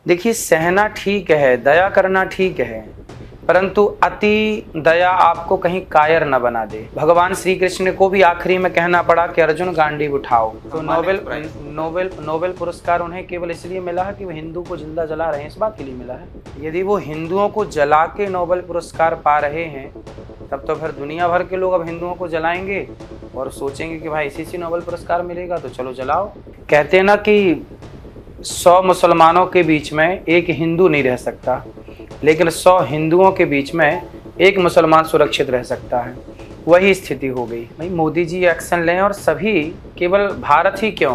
देखिए, सहना ठीक है, दया करना ठीक है, परंतु अति दया आपको कहीं कायर न बना दे। भगवान श्री कृष्ण को भी आखिरी में कहना पड़ा कि अर्जुन गांडीव उठाओ। तो नोबेल पुरस्कार उन्हें केवल इसलिए मिला है कि वो हिंदू को जिंदा जला रहे हैं, इस बात के लिए मिला है। यदि वो हिंदुओं को जला के नोबेल पुरस्कार पा रहे हैं, तब तो फिर दुनिया भर के लोग अब हिंदुओं को जलाएंगे और सोचेंगे कि भाई इसी से नोबेल पुरस्कार मिलेगा, तो चलो जलाओ। कहते हैं ना कि 100 मुसलमानों के बीच में एक हिंदू नहीं रह सकता, लेकिन 100 हिंदुओं के बीच में एक मुसलमान सुरक्षित रह सकता है। वही स्थिति हो गई। भाई मोदी जी एक्शन लें, और सभी, केवल भारत ही क्यों,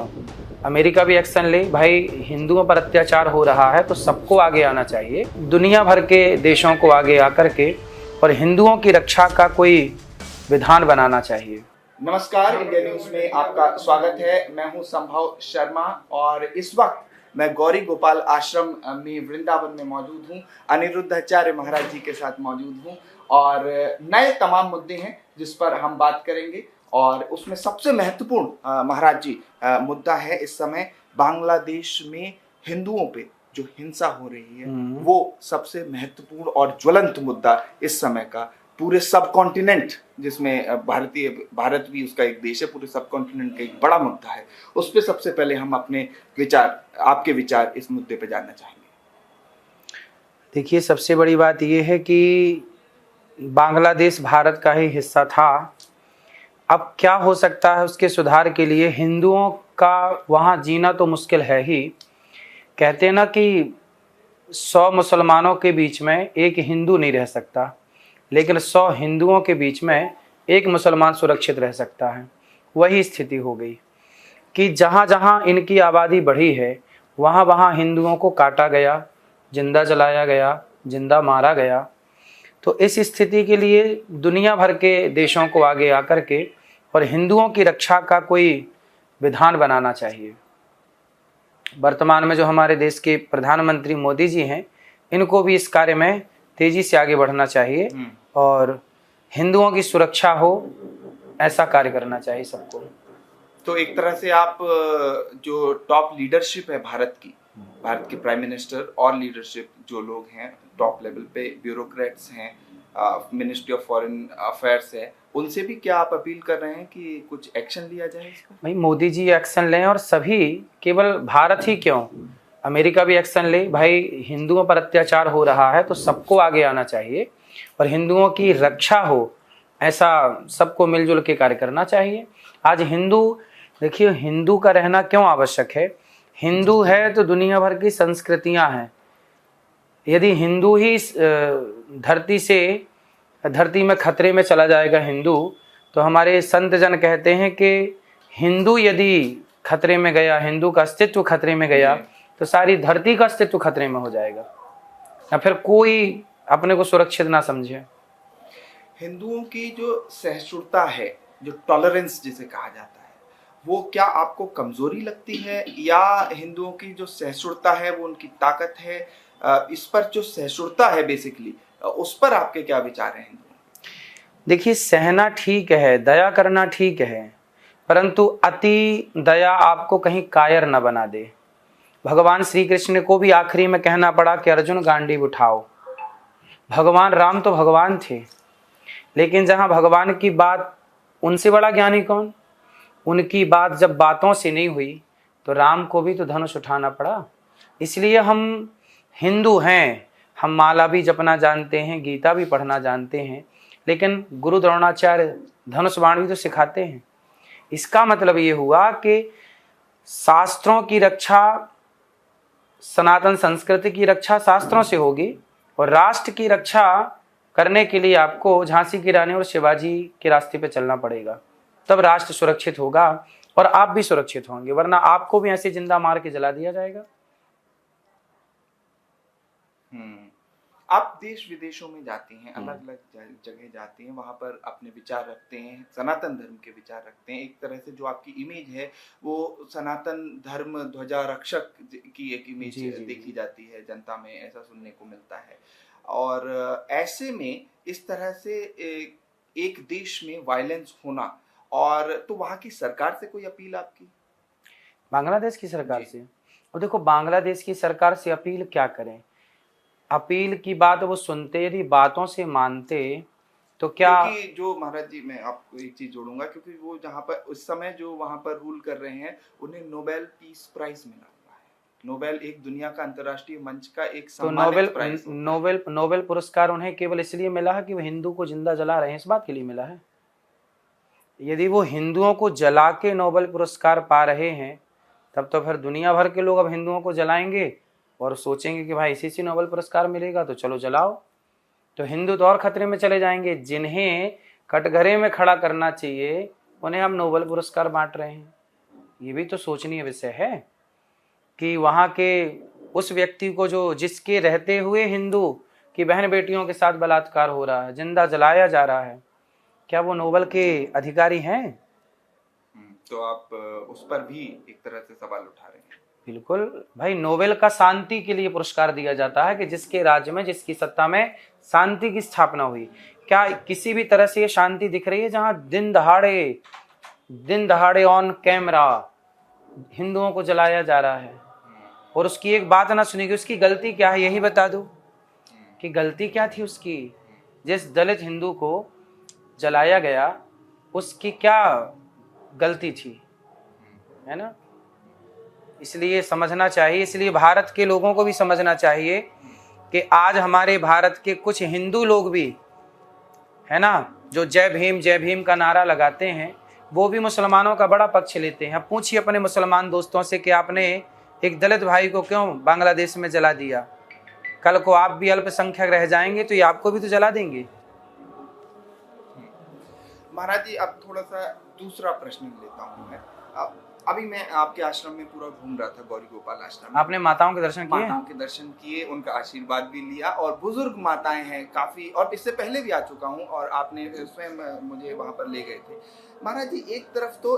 अमेरिका भी एक्शन ले। भाई हिंदुओं पर अत्याचार हो रहा है तो सबको आगे आना चाहिए, दुनिया भर के देशों को आगे आकर के, और हिंदुओं की रक्षा का कोई विधान बनाना चाहिए। नमस्कार, इंडिया न्यूज में आपका स्वागत है। मैं हूं संभव शर्मा और इस वक्त मैं गौरी गोपाल आश्रम में वृंदावन में मौजूद हूं। अनिरुद्धाचार्य महाराज जी के साथ मौजूद हूं और नए तमाम मुद्दे हैं जिस पर हम बात करेंगे। और उसमें सबसे महत्वपूर्ण महाराज जी मुद्दा है इस समय बांग्लादेश में हिंदुओं पे जो हिंसा हो रही है, वो सबसे महत्वपूर्ण और ज्वलंत मुद्दा इस समय का। पूरे सब कॉन्टिनेंट, जिसमें भारत भी उसका एक देश है, पूरे सब कॉन्टिनेंट का एक बड़ा मुद्दा है। उस पर सबसे पहले हम अपने विचार, आपके विचार इस मुद्दे पे जानना चाहेंगे। देखिए, सबसे बड़ी बात यह है कि बांग्लादेश भारत का ही हिस्सा था। अब क्या हो सकता है उसके सुधार के लिए? हिंदुओं का वहाँ जीना तो मुश्किल है ही। कहते हैं ना कि 100 मुसलमानों के बीच में एक हिंदू नहीं रह सकता, लेकिन 100 हिंदुओं के बीच में एक मुसलमान सुरक्षित रह सकता है। वही स्थिति हो गई कि जहाँ जहाँ इनकी आबादी बढ़ी है, वहाँ वहाँ हिंदुओं को काटा गया, जिंदा जलाया गया, जिंदा मारा गया। तो इस स्थिति के लिए दुनिया भर के देशों को आगे आकर के और हिंदुओं की रक्षा का कोई विधान बनाना चाहिए। वर्तमान में जो हमारे देश के प्रधानमंत्री मोदी जी हैं, इनको भी इस कार्य में तेजी से आगे बढ़ना चाहिए और हिंदुओं की सुरक्षा हो, ऐसा कार्य करना चाहिए सबको। तो एक तरह से आप जो टॉप लीडरशिप है भारत की, भारत के प्राइम मिनिस्टर और लीडरशिप जो लोग हैं टॉप लेवल पे, ब्यूरोक्रेट्स हैं, मिनिस्ट्री ऑफ फॉरेन अफेयर्स है, उनसे भी क्या आप अपील कर रहे हैं कि कुछ एक्शन लिया जाए इसका? भाई मोदी जी एक्शन लें, और सभी, केवल भारत ही क्यों, अमेरिका भी एक्शन ले। भाई हिंदुओं पर अत्याचार हो रहा है तो सबको आगे आना चाहिए और हिंदुओं की रक्षा हो, ऐसा सबको मिलजुल के कार्य करना चाहिए। आज हिंदू, देखिए हिंदू का रहना क्यों आवश्यक है? हिंदू है तो दुनिया भर की संस्कृतियां हैं। यदि हिंदू ही धरती में खतरे में चला जाएगा हिंदू, तो हमारे संत जन कहते हैं कि हिंदू यदि खतरे में गया, हिंदू का अस्तित्व खतरे में गया, तो सारी धरती का अस्तित्व खतरे में हो जाएगा, या फिर कोई अपने को सुरक्षित ना समझे। हिंदुओं की जो सहिष्णुता है, जो टॉलरेंस जिसे कहा जाता है, वो क्या आपको कमजोरी लगती है, या हिंदुओं की जो सहिष्णुता है वो उनकी ताकत है? इस पर जो सहिष्णुता है बेसिकली, उस पर आपके क्या विचार हैं हिंदुओं? देखिए, सहना ठीक है, दया करना ठीक है, परंतु अति दया आपको कहीं कायर न बना दे। भगवान श्री कृष्ण को भी आखिरी में कहना पड़ा कि अर्जुन गांडीव उठाओ। भगवान राम तो भगवान थे, लेकिन जहां भगवान की बात, उनसे बड़ा ज्ञानी कौन? उनकी बात जब बातों से नहीं हुई तो राम को भी तो धनुष उठाना पड़ा। इसलिए हम हिंदू हैं, हम माला भी जपना जानते हैं, गीता भी पढ़ना जानते हैं, लेकिन गुरु द्रोणाचार्य धनुष बाण भी तो सिखाते हैं। इसका मतलब ये हुआ कि शास्त्रों की रक्षा, सनातन संस्कृति की रक्षा शास्त्रों से होगी, और राष्ट्र की रक्षा करने के लिए आपको झांसी की रानी और शिवाजी के रास्ते पे चलना पड़ेगा, तब राष्ट्र सुरक्षित होगा और आप भी सुरक्षित होंगे, वरना आपको भी ऐसे जिंदा मार के जला दिया जाएगा। आप देश विदेशों में जाते हैं, अलग अलग जगह जाते हैं, वहां पर अपने विचार रखते हैं, सनातन धर्म के विचार रखते हैं। एक तरह से जो आपकी इमेज है वो सनातन धर्म ध्वजा रक्षक की एक इमेज देखी जाती है जनता में, ऐसा सुनने को मिलता है। और ऐसे में इस तरह से एक देश में वायलेंस होना, और तो वहां की सरकार से कोई अपील आपकी? बांग्लादेश की सरकार से वो देखो बांग्लादेश की सरकार से अपील क्या करें, अपील की बात वो सुनते, यदि बातों से मानते तो क्या। क्योंकि जो महाराज जी, मैं आपको एक चीज जोड़ूंगा, क्योंकि वो जहाँ पर उस समय जो वहां पर रूल कर रहे हैं, उन्हें नोबेल पीस प्राइज मिला हुआ है। नोबेल एक दुनिया का अंतर्राष्ट्रीय मंच का एक तो सम्मानित प्राइज होता है। नोबेल पुरस्कार उन्हें केवल इसलिए मिला है कि वो हिंदू को जिंदा जला रहे हैं, इस बात के लिए मिला है। यदि वो हिंदुओं को जला के नोबेल पुरस्कार पा रहे हैं, तब तो फिर दुनिया भर के लोग अब हिंदुओं को जलाएंगे और सोचेंगे कि भाई इसी से नोबेल पुरस्कार मिलेगा, तो चलो जलाओ। तो हिंदू तो और खतरे में चले जाएंगे। जिन्हें कटघरे में खड़ा करना चाहिए उन्हें हम नोबेल पुरस्कार बांट रहे हैं। ये भी तो सोचनीय विषय है कि वहाँ के उस व्यक्ति को जो जिसके रहते हुए हिंदू की बहन बेटियों के साथ बलात्कार हो रहा है, जिंदा जलाया जा रहा है, क्या वो नोबेल के अधिकारी हैं? तो आप उस पर भी एक तरह से सवाल उठा रहे हैं। बिल्कुल भाई, नोबेल का शांति के लिए पुरस्कार दिया जाता है कि जिसके राज्य में, जिसकी सत्ता में शांति की स्थापना हुई। क्या किसी भी तरह से ये शांति दिख रही है जहां दिन दहाड़े ऑन कैमरा हिंदुओं को जलाया जा रहा है और उसकी एक बात ना सुनेगी? उसकी गलती क्या है, यही बता दो कि गलती क्या थी उसकी। जिस दलित हिंदू को जलाया गया उसकी क्या गलती थी, है ना? इसलिए समझना चाहिए, इसलिए भारत के लोगों को भी समझना चाहिए कि आज हमारे भारत के कुछ हिंदू लोग भी, है ना, जो जय भीम का नारा लगाते हैं, वो भी मुसलमानों का बड़ा पक्ष लेते हैं। अब पूछिए अपने मुसलमान दोस्तों से कि आपने एक दलित भाई को क्यों बांग्लादेश में जला दिया? कल को आप भी अल्पसंख्यक रह जाएंगे तो ये आपको भी तो जला देंगे। महाराज जी, अब थोड़ा सा दूसरा प्रश्न लेता हूँ मैं। अभी मैं आपके आश्रम में पूरा घूम रहा था, गौरी गोपाल आश्रम में। आपने माताओं के दर्शन किए? माताओं के दर्शन किए, उनका आशीर्वाद भी लिया, और बुजुर्ग माताएं हैं काफी, और इससे पहले भी आ चुका हूँ और आपने स्वयं मुझे वहां पर ले गए थे। महाराज जी, एक तरफ तो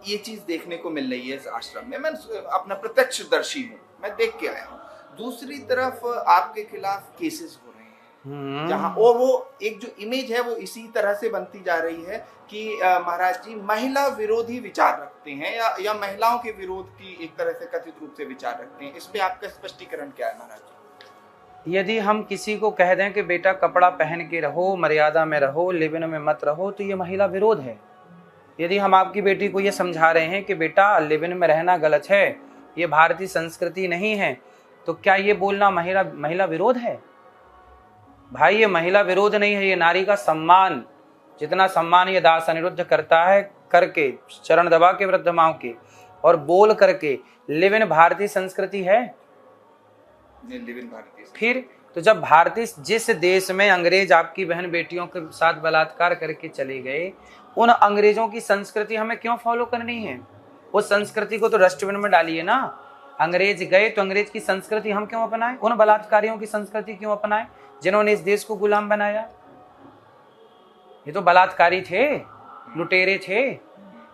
ये चीज देखने को मिल रही है इस आश्रम में, मैं अपना प्रत्यक्षदर्शी हूँ, मैं देख के आया हूँ। दूसरी तरफ आपके खिलाफ केसेस हो रहे हैं जहाँ, और वो एक जो इमेज है वो इसी तरह से बनती जा रही है कि महाराज जी महिला विरोधी विचार रखते हैं, या महिलाओं के विरोध की एक तरह से कथित रूप से विचार रखते हैं। इस पे आपका स्पष्टीकरण क्या है महाराज जी? यदि हम किसी को कह दें कि बेटा कपड़ा पहन के रहो, मर्यादा में रहो, लिव इन में मत रहो, तो ये महिला विरोध है। यदि हम आपकी बेटी को ये समझा रहे हैं कि बेटा लिव इन में रहना गलत है, ये भारतीय संस्कृति नहीं है, तो क्या ये बोलना महिला विरोध है? भाई ये महिला विरोध नहीं है, ये नारी का सम्मान। जितना सम्मान ये दास अनिरुद्ध करता है, करके चरण दबा के वृद्ध माओ के और बोल करके, लिव इन भारतीय संस्कृति है। लिव इन भारतीय फिर तो जब भारतीय, जिस देश में अंग्रेज आपकी बहन बेटियों के साथ बलात्कार करके चले गए, उन अंग्रेजों की संस्कृति हमें क्यों फॉलो करनी है? उस संस्कृति को तो डस्टबिन में डालिए ना। अंग्रेज गए तो अंग्रेज की संस्कृति हम क्यों अपनाएं? उन बलात्कारियों की संस्कृति क्यों अपनाएं जिन्होंने इस देश को गुलाम बनाया? ये तो बलात्कारी थे, लुटेरे थे।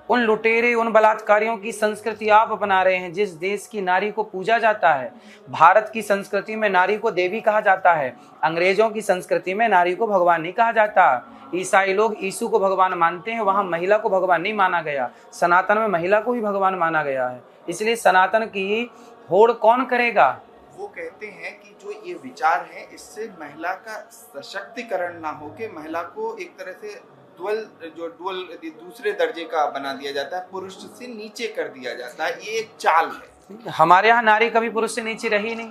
उन लुटेरे, उन बलात्कारियों की संस्कृति आप अपना रहे हैं। जिस देश की नारी को पूजा जाता है, भारत की संस्कृति में नारी को देवी कहा जाता है, अंग्रेजों की संस्कृति में नारी को भगवान नहीं कहा जाता। ईसाई लोग यीशु को भगवान मानते हैं, वहां महिला को भगवान नहीं माना गया। सनातन में महिला को भी भगवान माना गया है। इसलिए सनातन की होड़ कौन करेगा? वो कहते हैं कि जो ये विचार है, इससे महिला का सशक्तिकरण ना हो के महिला को एक तरह से दूसरे दर्जे का बना दिया जाता है, पुरुष से नीचे कर दिया जाता है। ये एक चाल है। हमारे यहाँ नारी कभी पुरुष से नीचे रही नहीं।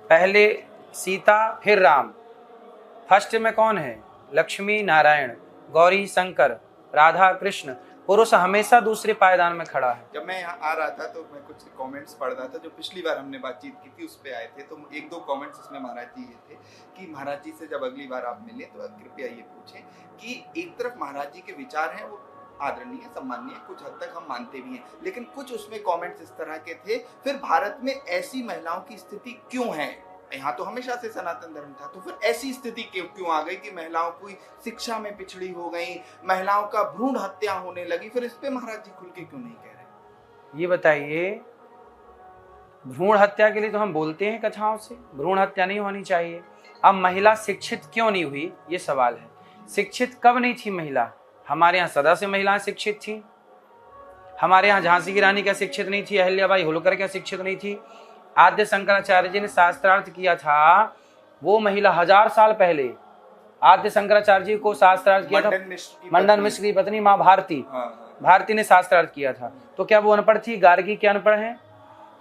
पहले सीता, फिर राम। फर्स्ट में कौन है? लक्ष्मी नारायण, गौरी शंकर, राधा कृष्ण। पुरुष हमेशा दूसरे पायदान में खड़ा है। जब मैं यहाँ आ रहा था तो मैं कुछ कमेंट्स पढ़ रहा था जो पिछली बार हमने बातचीत की थी, उस पे आए थे। तो एक दो कमेंट्स इसमें महाराज जी ये थे कि महाराज जी से जब अगली बार आप मिले तो कृपया ये पूछें कि एक तरफ महाराज जी के विचार हैं वो आदरणीय, सम्माननीय, कुछ हद तक हम मानते भी हैं, लेकिन कुछ उसमें कमेंट्स इस तरह के थे, फिर भारत में ऐसी महिलाओं की स्थिति क्यों है? यहाँ तो हमेशा से सनातन धर्म था, तो फिर ऐसी स्थिति क्यों आ गई कि महिलाओं की शिक्षा में पिछड़ी हो गई, महिलाओं का भ्रूण हत्या होने लगी? फिर इस पे महाराज जी खुल के क्यों नहीं कह रहे? ये बताइए। भ्रूण हत्या के लिए तो हम बोलते हैं कथाओं से, भ्रूण हत्या नहीं होनी चाहिए। अब महिला शिक्षित क्यों नहीं हुई, ये सवाल है। शिक्षित कब नहीं थी महिला? हमारे यहाँ सदा से महिलाएं शिक्षित थी। हमारे यहाँ झांसी की रानी क्या शिक्षित नहीं थी? अहिल्याबाई होलकर क्या शिक्षित नहीं थी? आद्य शंकराचार्य जी ने शास्त्रार्थ किया था, वो महिला 1000 साल पहले आद्य शंकराचार्य जी को शास्त्रार्थ किया था। मंडन मिश्र की पत्नी माँ भारती, भारती ने शास्त्रार्थ किया था। तो क्या वो अनपढ़ थी? गार्गी क्या अनपढ़ है?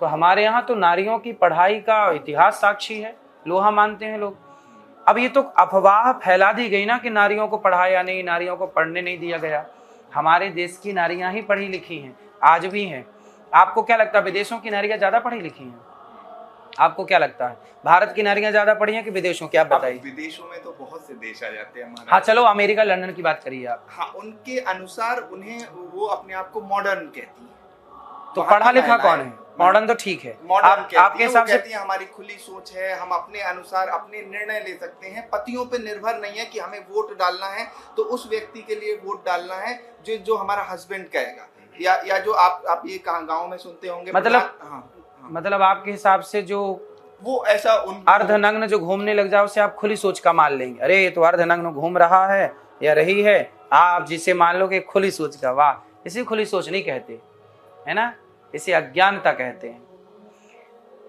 तो हमारे यहाँ तो नारियों की पढ़ाई का इतिहास साक्षी है, लोहा मानते हैं लोग। अब ये तो अफवाह फैला दी गई ना कि नारियों को पढ़ाया नहीं, नारियों को पढ़ने नहीं दिया गया। हमारे देश की नारियां ही पढ़ी लिखी हैं, आज भी हैं। आपको क्या लगता है विदेशों की नारियां ज्यादा पढ़ी लिखी हैं? आपको क्या लगता है भारत की नारियां ज्यादा पढ़ी हैं कि विदेशों की? आप बताइए। विदेशों में तो बहुत से देश आ जाते हैं। हाँ चलो, अमेरिका लंदन की बात करिए आप। हाँ, उनके अनुसार उन्हें वो अपने आप को मॉडर्न कहती है। तो पढ़ा लिखा कौन है? मॉडर्न तो ठीक है, आपके हिसाब से कहती है हमारी खुली सोच है, हम अपने अनुसार अपने निर्णय ले सकते हैं, पतियों पे निर्भर नहीं है कि हमें वोट डालना है तो उस व्यक्ति के लिए वोट डालना है जो हमारा हस्बैंड कहेगा, या जो आप ये गाँव में सुनते होंगे। मतलब आपके हिसाब से जो वो ऐसा अर्धनग्न जो घूमने लग जाओ उसे आप खुली सोच का मान लेंगे? अरे ये तो अर्धनग्न घूम रहा है या रही है, आप जिसे मान लो कि खुली सोच का, वाह, इसे खुली सोच नहीं कहते, है ना, इसे अज्ञानता कहते हैं।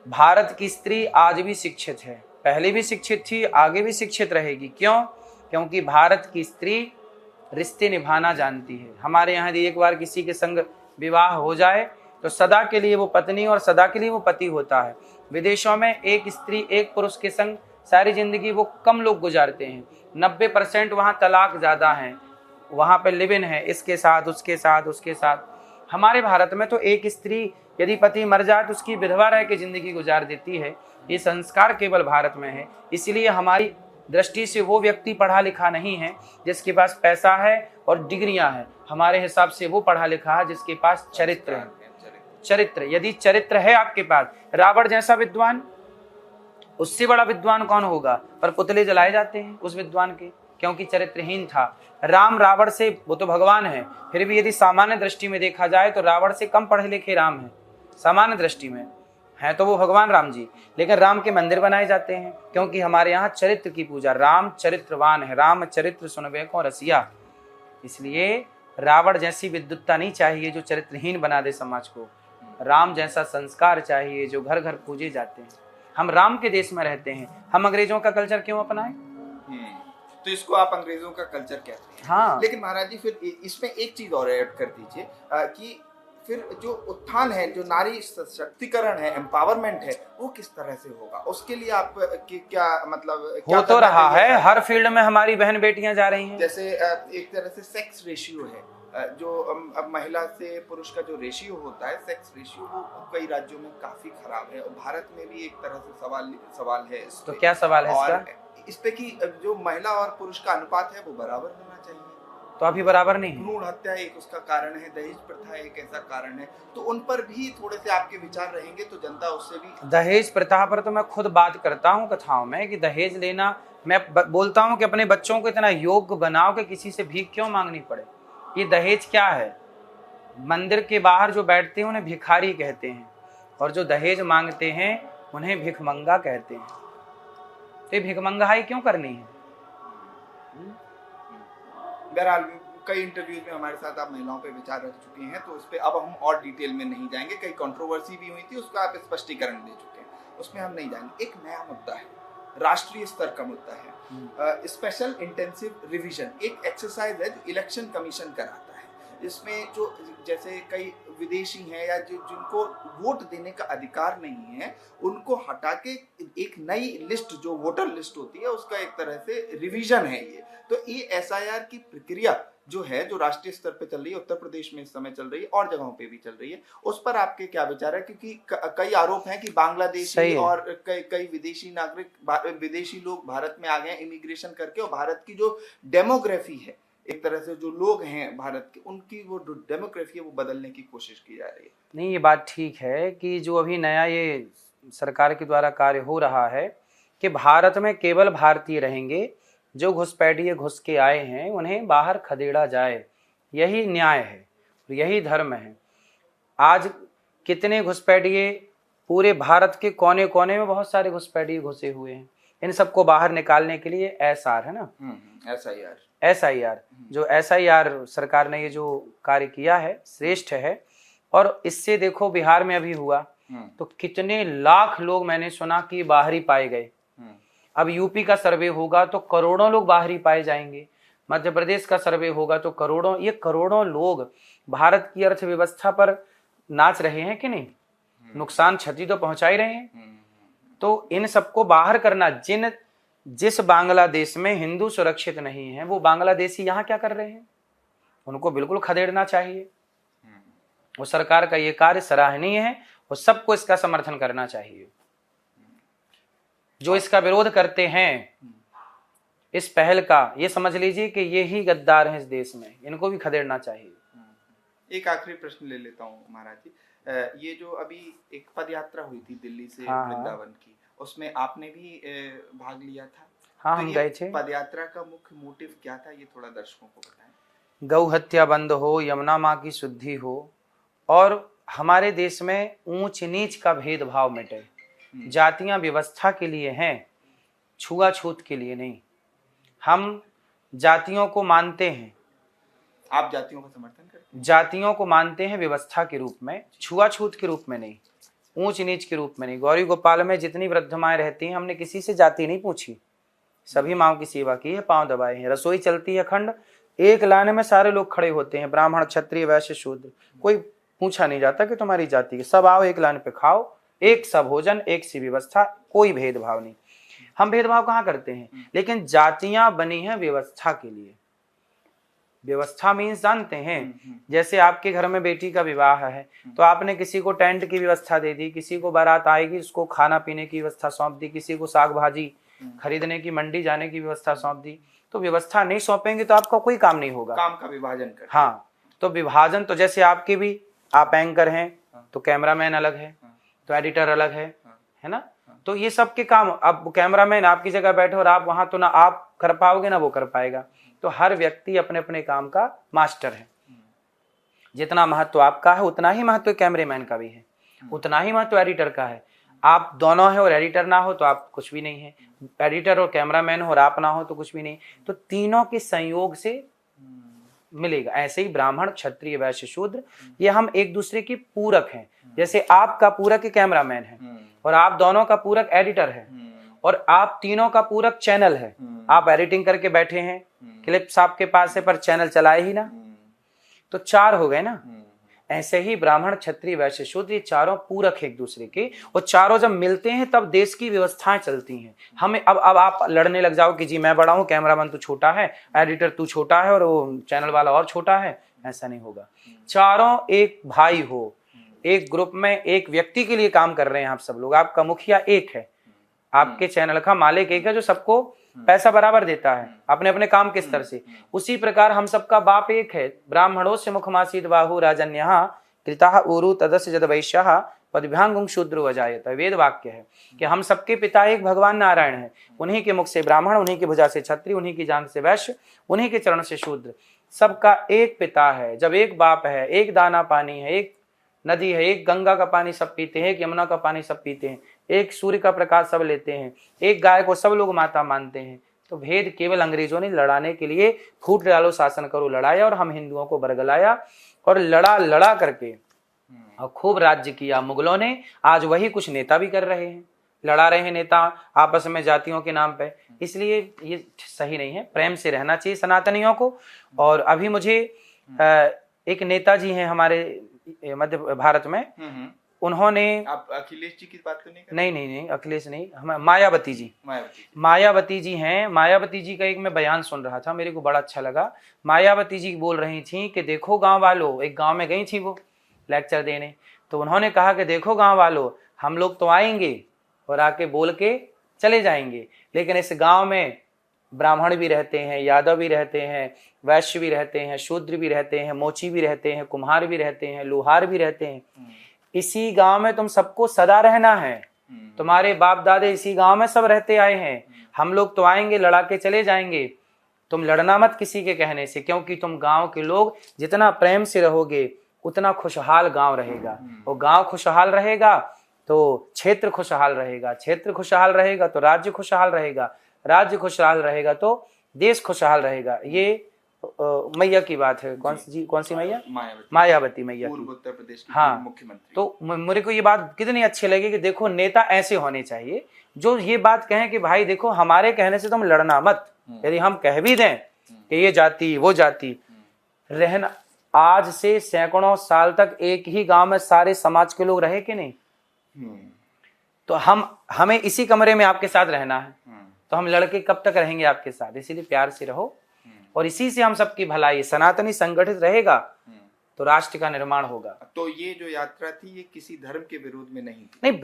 भारत की स्त्री आज भी शिक्षित है, पहले भी शिक्षित थी, आगे भी शिक्षित रहेगी। क्यों? क्योंकि भारत की स्त्री रिश्ते निभाना जानती है। हमारे यहाँ यदि एक बार किसी के संग विवाह हो जाए तो सदा के लिए वो पत्नी और सदा के लिए वो पति होता है। विदेशों में एक स्त्री एक पुरुष के संग सारी जिंदगी वो कम लोग गुजारते हैं। 90% वहाँ तलाक ज्यादा है, वहाँ पे लिव इन है, इसके साथ उसके साथ उसके साथ। हमारे भारत में तो एक स्त्री यदि पति मर जाए तो उसकी विधवा रह के जिंदगी गुजार देती है। ये संस्कार केवल भारत में है। इसलिए हमारी दृष्टि से वो व्यक्ति पढ़ा लिखा नहीं है जिसके पास पैसा है और डिग्रियां हैं। हमारे हिसाब से वो पढ़ा लिखा है जिसके पास चरित्र है। चरित्र, यदि चरित्र है आपके पास, रावण जैसा विद्वान, उससे बड़ा विद्वान कौन होगा? पर पुतले जलाए जाते हैं उस विद्वान के, क्योंकि चरित्रहीन था। राम रावण से, वो तो भगवान है, फिर भी यदि सामान्य दृष्टि में देखा जाए तो रावण से कम पढ़े लिखे राम है। सामान्य दृष्टि में है तो वो भगवान राम जी, लेकिन राम के मंदिर बनाए जाते हैं क्योंकि हमारे यहाँ चरित्र की पूजा, राम चरित्रवान है, राम चरित्र सुनबे को रसिया। इसलिए रावण जैसी विद्वत्ता नहीं चाहिए जो चरित्रहीन बना दे समाज को। राम जैसा संस्कार चाहिए जो घर घर पूजे जाते हैं। हम राम के देश में रहते हैं, हम अंग्रेजों का कल्चर क्यों अपनाएं? तो इसको आप अंग्रेजों का कल्चर कहते हैं। हाँ। लेकिन महाराज जी फिर इसमें एक चीज और ऐड कर दीजिए कि फिर जो उत्थान है, जो नारी सशक्तिकरण है, एम्पावरमेंट है, वो किस तरह से होगा? उसके लिए आप क्या मतलब हो तो रहा है, हर फील्ड में हमारी बहन बेटियां जा रही हैं। जैसे एक तरह से सेक्स रेशियो है, जो अब महिला से पुरुष का जो रेशियो होता है, सेक्स रेशियो, वो कई राज्यों में काफी खराब है और भारत में भी एक तरह से सवाल है। तो क्या सवाल है इसका? इस पे कि जो महिला और पुरुष का अनुपात है वो बराबर होना चाहिए, तो अभी बराबर नहीं है। भ्रूण हत्या एक उसका कारण है, दहेज प्रथा एक ऐसा कारण है, तो उन पर भी थोड़े से आपके विचार रहेंगे तो जनता उससे भी। दहेज प्रथा पर तो मैं खुद बात करता हूँ कथाओं में कि दहेज लेना, मैं बोलता हूँ कि अपने बच्चों को इतना योग्य बनाओ कि किसी से भीख क्यों मांगनी पड़े। ये दहेज क्या है? मंदिर के बाहर जो बैठते हैं उन्हें भिखारी कहते हैं और जो दहेज मांगते हैं उन्हें भिखमंगा कहते हैं। तो ये भिखमंगाई क्यों करनी है? बहरहाल कई इंटरव्यूज में हमारे साथ आप महिलाओं पे विचार रख चुके हैं, तो उस पे अब हम और डिटेल में नहीं जाएंगे। कई कंट्रोवर्सी भी हुई थी, उसका आप स्पष्टीकरण दे चुके हैं, उसमें हम नहीं जाएंगे। एक नया मुद्दा है, राष्ट्रीय स्तर का मुद्दा है, स्पेशल इंटेंसिव रिवीजन, एक एक्सरसाइज है जो इलेक्शन कमीशन कराता है, जिसमें जो जैसे कई विदेशी हैं या जिनको वोट देने का अधिकार नहीं है, उनको हटा के एक नई लिस्ट जो वोटर लिस्ट होती है उसका एक तरह से रिवीजन है ये। तो ये एसआईआर की प्रक्रिया जो है, जो राष्ट्रीय स्तर पे चल रही है, उत्तर प्रदेश में इस समय चल रही है और जगहों पे भी चल रही है, उस पर आपके क्या विचार है? क्योंकि कई आरोप हैं कि बांग्लादेशी और कई विदेशी नागरिक, विदेशी लोग भारत में आ गए इमिग्रेशन करके, और भारत की जो डेमोग्राफी है, एक तरह से जो लोग हैं भारत के, उनकी वो डेमोग्राफी है वो बदलने की कोशिश की जा रही है। नहीं, ये बात ठीक है कि जो अभी नया ये सरकार के द्वारा कार्य हो रहा है कि भारत में केवल भारतीय रहेंगे, जो घुसपैठिए घुस के आए हैं उन्हें बाहर खदेड़ा जाए, यही न्याय है, यही धर्म है। आज कितने घुसपैठिए पूरे भारत के कोने कोने में बहुत सारे घुसपैठिए घुसे हुए हैं, इन सबको बाहर निकालने के लिए एसआर है ना, एसआईआर, जो एसआईआर सरकार ने ये जो कार्य किया है श्रेष्ठ है। और इससे देखो बिहार में अभी हुआ तो कितने लाख लोग मैंने सुना कि बाहरी पाए गए। अब यूपी का सर्वे होगा तो करोड़ों लोग बाहरी पाए जाएंगे, मध्य प्रदेश का सर्वे होगा तो करोड़ों लोग भारत की अर्थव्यवस्था पर नाच रहे हैं कि नहीं, नुकसान क्षति तो पहुंचा ही रहे हैं। तो इन सबको बाहर करना, जिस बांग्लादेश में हिंदू सुरक्षित नहीं है वो बांग्लादेशी यहाँ क्या कर रहे हैं, उनको बिल्कुल खदेड़ना चाहिए। वो सरकार का ये कार्य सराहनीय है और सबको इसका समर्थन करना चाहिए। जो इसका विरोध करते हैं इस पहल का, ये समझ लीजिए कि ये ही गद्दार हैं इस देश में, इनको भी खदेड़ना चाहिए। एक आखिरी प्रश्न ले लेता हूँ महाराज जी, ये जो अभी एक पद यात्रा हुई थी दिल्ली से वृंदावन की, उसमें आपने भी भाग लिया था। हाँ, तो हम गए थे। पद यात्रा का मुख्य मोटिव क्या था, ये थोड़ा दर्शकों को बताएं। गौ हत्या बंद हो, यमुना माँ की शुद्धि हो और हमारे देश में ऊंच नीच का भेदभाव मिटे। जातियां व्यवस्था के लिए हैं, छुआछूत के लिए नहीं। हम जातियों को मानते हैं। आप जातियों का समर्थन करते हैं? जातियों को मानते हैं व्यवस्था के रूप में, छुआछूत के रूप में नहीं, ऊंच नीच के रूप में नहीं। गौरी गोपाल में जितनी वृद्ध माएँ रहती हैं, हमने किसी से जाति नहीं पूछी, सभी माओ की सेवा की है, पांव दबाए हैं। रसोई चलती है अखंड, एक लाने में सारे लोग खड़े होते हैं, ब्राह्मण क्षत्रिय वैश्य शूद्र, कोई पूछा नहीं जाता कि तुम्हारी जाति है। सब आओ एक लाइन पे खाओ, एक सा भोजन, एक सी व्यवस्था, कोई भेदभाव नहीं। हम भेदभाव कहाँ करते हैं? लेकिन जातियां बनी हैं व्यवस्था के लिए। व्यवस्था मीन्स जानते हैं, जैसे आपके घर में बेटी का विवाह है तो आपने किसी को टेंट की व्यवस्था दे दी, किसी को बारात आएगी उसको खाना पीने की व्यवस्था सौंप दी, किसी को साग भाजी खरीदने की मंडी जाने की व्यवस्था सौंप दी। तो व्यवस्था नहीं सौंपेंगे तो आपका कोई काम नहीं होगा। काम का विभाजन कर। हाँ, तो विभाजन तो जैसे आपके भी, आप एंकर हैं तो कैमरामैन अलग है, तो एडिटर अलग है ना। तो ये सब के काम, अब कैमरामैन आपकी जगह बैठे और आप वहां, तो ना आप कर पाओगे ना वो कर पाएगा। तो हर व्यक्ति अपने अपने काम का मास्टर है। जितना महत्व आपका है उतना ही महत्व कैमरामैन का भी है, उतना ही महत्व एडिटर का है। आप दोनों है और एडिटर ना हो तो आप कुछ भी नहीं है, एडिटर और कैमरामैन हो और आप ना हो तो कुछ भी नहीं। तो तीनों के संयोग से मिलेगा। ऐसे ही ब्राह्मण क्षत्रिय वैश्य शूद्र, ये हम एक दूसरे की पूरक हैं। जैसे आपका पूरक कैमरामैन है और आप दोनों का पूरक एडिटर है और आप तीनों का पूरक चैनल है। आप एडिटिंग करके बैठे हैं, क्लिप्स आपके पास है पर चैनल चलाए ही ना, तो चार हो गए ना। ऐसे ही ब्राह्मण क्षत्रिय वैश्य शूद्र, ये चारों पूरक है एक दूसरे के, और चारों जब मिलते हैं तब देश की व्यवस्थाएं चलती हैं। हमें अब आप लड़ने लग जाओ कि जी मैं बड़ा हूं, कैमरामैन तू छोटा है, एडिटर तू छोटा है और वो चैनल वाला और छोटा है, ऐसा नहीं होगा। चारों एक भाई हो, एक ग्रुप में एक व्यक्ति के लिए काम कर रहे हैं आप सब लोग। आपका मुखिया एक है, आपके चैनल का मालिक एक है जो सबको पैसा बराबर देता है अपने अपने काम के स्तर से। उसी प्रकार हम सबका बाप एक है। ब्राह्मणों से मुखमासीद बाहु राजन्यः कृतः उरु तदस्य जद वैश्यः पदभ्यांगुं शूद्रो अजायत। वेद वाक्य है कि हम सबके पिता एक भगवान नारायण है। उन्हीं के मुख से ब्राह्मण, उन्हीं की भुजा से क्षत्रिय, उन्हीं की जांघ से वैश्य, उन्हीं के चरण से शूद्र। सबका एक पिता है। जब एक बाप है, एक दाना पानी है, एक नदी है, एक गंगा का पानी सब पीते हैं, एक यमुना का पानी सब पीते हैं, एक सूर्य का प्रकाश सब लेते हैं, एक गाय को सब लोग माता मानते हैं। तो भेद केवल अंग्रेजों ने लड़ाने के लिए फूट डालो शासन करो लड़ाया और हम हिंदुओं को बरगलाया और लड़ा करके और खूब राज्य किया मुगलों ने। आज वही कुछ नेता भी कर रहे हैं, लड़ा रहे हैं नेता आपस में जातियों के नाम पे। इसलिए ये सही नहीं है, प्रेम से रहना चाहिए सनातनियों को। और अभी मुझे एक नेताजी हैं हमारे मध्य भारत में, उन्होंने, आप अखिलेश जी की बात तो नहीं कर? नहीं अखिलेश नहीं, हम मायावती जी हैं। मायावती जी का एक मैं बयान सुन रहा था, मेरे को बड़ा अच्छा लगा। मायावती जी बोल रही थी कि देखो गांव वालों, एक गांव में गई थी वो लेक्चर देने, तो उन्होंने कहा कि देखो गांव वालों, हम लोग तो आएंगे और आके बोल के चले जाएंगे, लेकिन इस गांव में ब्राह्मण भी रहते हैं, यादव भी रहते हैं, वैश्य भी रहते हैं, शूद्र भी रहते हैं, मोची भी रहते हैं, कुम्हार भी रहते हैं, लोहार भी रहते हैं। इसी गांव में तुम सबको सदा रहना है। तुम्हारे बाप दादे इसी गांव में सब रहते आए हैं। हम लोग तो आएंगे, लड़ा के चले जाएंगे। तुम लड़ना मत किसी के कहने से, क्योंकि तुम गांव के लोग जितना प्रेम से रहोगे उतना खुशहाल गांव रहेगा। और गांव खुशहाल रहेगा तो क्षेत्र खुशहाल रहेगा, क्षेत्र खुशहाल रहेगा तो राज्य खुशहाल रहेगा, राज्य खुशहाल रहेगा तो देश खुशहाल रहेगा। ये मैया की बात है, कौन सी मैया? मायावती। मायावती मैया की। पूर्व उत्तर प्रदेश की हाँ, पूर्व मुख्यमंत्री। तो मेरे को ये बात कितनी अच्छी लगी कि देखो नेता ऐसे होने चाहिए जो ये बात कहें कि भाई देखो हमारे कहने से तुम लड़ना मत, यदि हम कह भी दें कि ये जाति वो जाति, रहना आज से सैकड़ों साल तक एक ही गांव में सारे समाज के लोग रहे कि नहीं? तो हमें इसी कमरे में आपके साथ रहना है, तो हम लड़के कब तक रहेंगे आपके साथ? इसीलिए प्यार से रहो और इसी से हम सबकी भलाई, सनातनी संगठित रहेगा तो राष्ट्र का निर्माण होगा। तो ये जो यात्रा थी ये किसी धर्म के विरोध में नहीं थी? नहीं,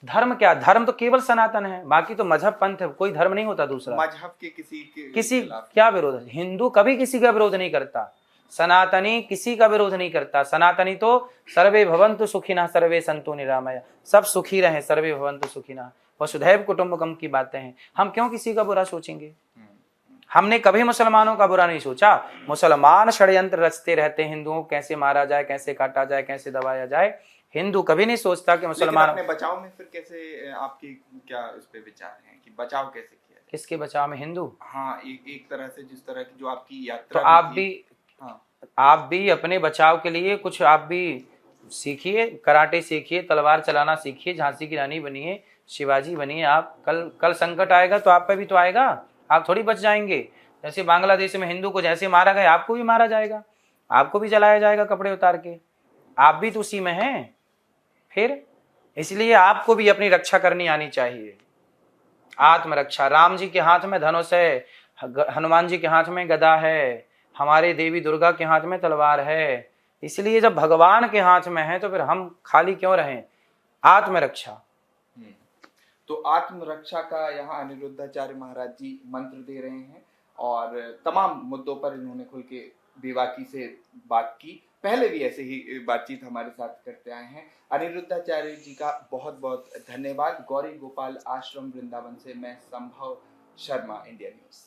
धर्म क्या, धर्म तो केवल सनातन है, बाकी तो मजहब पंथ है, कोई धर्म नहीं होता दूसरा। मजहब के किसी क्या विरोध है? हिंदू कभी किसी का विरोध नहीं करता, सनातनी किसी का विरोध नहीं करता। सनातनी तो सर्वे भवन्तु सुखिनः सर्वे सन्तु निरामया, सब सुखी रहे, सर्वे भवन्तु सुखिनः, वसुधैव कुटुम्बकम की बातें हैं। हम क्यों किसी का बुरा सोचेंगे? हमने कभी मुसलमानों का बुरा नहीं सोचा। मुसलमान षड्यंत्र रचते रहते हैं, हिंदुओं को कैसे मारा जाए, कैसे काटा जाए, कैसे दबाया जाए। हिंदू कभी नहीं सोचता कि मुसलमान। अपने बचाव में फिर कैसे आपकी क्या इस पे विचार हैं कि बचाव कैसे किया जाए? किसके बचाव में? हिंदू? हाँ, एक तरह से जिस तरह की जो आपकी यात्रा तो आप भी अपने बचाव के लिए कुछ आप भी सीखिए, कराटे सीखिए, तलवार चलाना सीखिए, झांसी की रानी बनिए, शिवाजी बनिए। आप कल संकट आएगा तो आप पे भी तो आएगा, आप थोड़ी बच जाएंगे। जैसे बांग्लादेश में हिंदू को जैसे मारा गया, आपको भी मारा जाएगा, आपको भी जलाया जाएगा कपड़े उतार के, आप भी तो उसी में हैं। फिर इसलिए आपको भी अपनी रक्षा करनी आनी चाहिए, आत्मरक्षा। राम जी के हाथ में धनुष है, हनुमान जी के हाथ में गदा है, हमारे देवी दुर्गा के हाथ में तलवार है। इसलिए जब भगवान के हाथ में है तो फिर हम खाली क्यों रहें? आत्मरक्षा। तो आत्मरक्षा का यहाँ अनिरुद्धाचार्य महाराज जी मंत्र दे रहे हैं और तमाम मुद्दों पर इन्होंने खुल के बेबाकी से बात की। पहले भी ऐसे ही बातचीत हमारे साथ करते आए हैं। अनिरुद्धाचार्य जी का बहुत बहुत धन्यवाद। गौरी गोपाल आश्रम वृंदावन से मैं संभव शर्मा, इंडिया न्यूज।